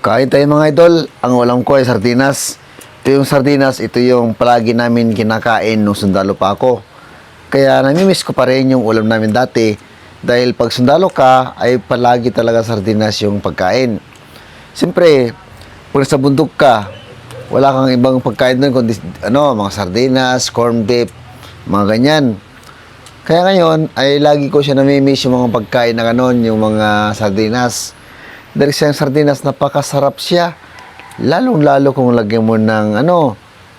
Kain tayo mga idol, ang ulam ko ay sardinas. Ito yung sardinas, ito yung palagi namin kinakain nung sundalo pa ako. Kaya namimiss ko pa rin yung ulam namin dati. Dahil pag sundalo ka, ay palagi talaga sardinas yung pagkain. Siyempre, kung sa bundok ka, wala kang ibang pagkain doon kundi mga sardinas, corned beef, mga ganyan. Kaya ngayon, ay lagi ko siya namimiss yung mga pagkain na ganon, yung mga sardinas. Dahil siyang sardinas, napakasarap siya. Lalong-lalo kung lagyan mo ng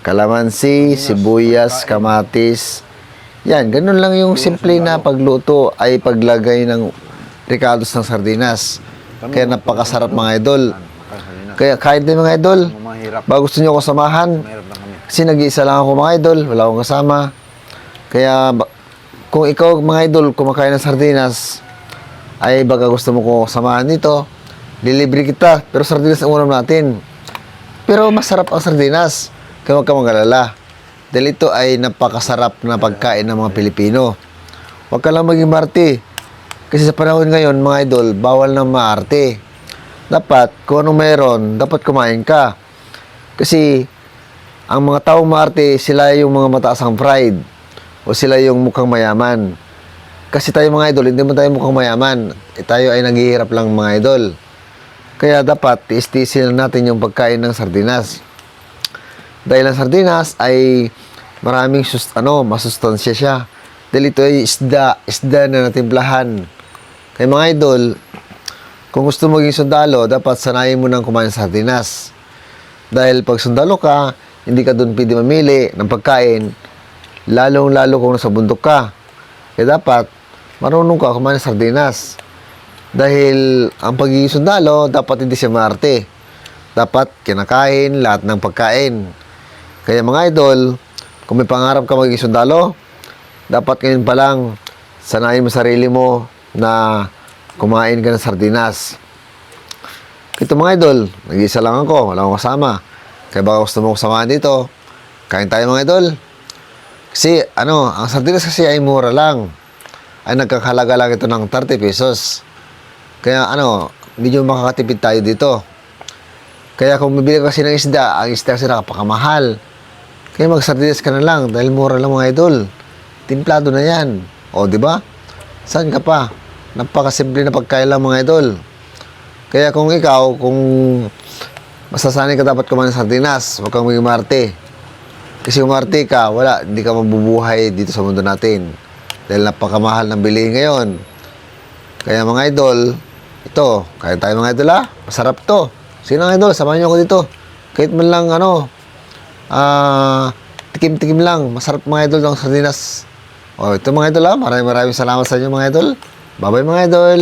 kalamansi, sibuyas, kamatis. Yan, ganun lang yung simple na pagluto ay paglagay ng ricados ng sardinas. Kaya napakasarap mga idol. Kaya kahit din mga idol, baka gusto nyo ako samahan. Kasi nag-iisa lang ako mga idol, wala akong kasama. Kaya kung ikaw mga idol kumakain ng sardinas, ay baka gusto mo ko samahan dito, lilibre kita, pero sardinas ang ulam natin. Pero masarap ang sardinas, kaya huwag ka mag-alala. Dahil ito ay napakasarap na pagkain ng mga Pilipino. Huwag ka lang maging marte. Kasi sa panahon ngayon, mga idol, bawal na maarte. Dapat, kung anong meron, dapat kumain ka. Kasi, ang mga taong maarte, sila yung mga mataas ang pride. O sila yung mukhang mayaman. Kasi tayo mga idol, hindi mo tayo mukhang mayaman. Tayo ay naghihirap lang mga idol. Kaya dapat tiis-tiisin natin yung pagkain ng sardinas. Dahil ang sardinas ay maraming masustansya siya. Dahil ito ay isda na natimplahan. Kaya mga idol, kung gusto mo maging sundalo, dapat sanayin mo nang kumain ng sardinas. Dahil pag sundalo ka, hindi ka doon pwede mamili ng pagkain, lalong-lalo kung nasa bundok ka. Kaya dapat, marunong ka kumain ng sardinas. Dahil ang pagiging sundalo, dapat hindi siya maarte. Dapat kinakain lahat ng pagkain. Kaya mga idol, kung may pangarap ka maging sundalo, dapat ngayon pa lang, sanayin mo sarili mo na kumain ka ng sardinas. Ito mga idol, nag-iisa lang ako, wala akong kasama. Kaya baka gusto mo kasamahan dito, kain tayo mga idol. Kasi ang sardinas kasi ay mura lang. Ay nagkakahalaga lang ito ng 30 pesos. Kaya medyo makakatipid tayo dito. Kaya kung bibili ka kasi ng isda, ang isda kasi nakapakamahal. Kaya magsardinas ka na lang dahil mura lang mga idol. Timplado na yan. O, di ba? Saan ka pa? Napakasimple na pagkain lang mga idol. Kaya kung ikaw, kung masasanay ka dapat kumain ng sardinas, huwag kang maging marte. Kasi kung marte ka, hindi ka mabubuhay dito sa mundo natin. Dahil napakamahal ng bilihin ngayon. Kaya mga idol, ito, kaya tayo mga idol masarap to. Sino mga idol, samahan niyo ako dito. Kahit man lang tikim-tikim lang, masarap mga idol ng sardinas. O ito mga idol maraming salamat sa inyo mga idol. Bye bye mga idol.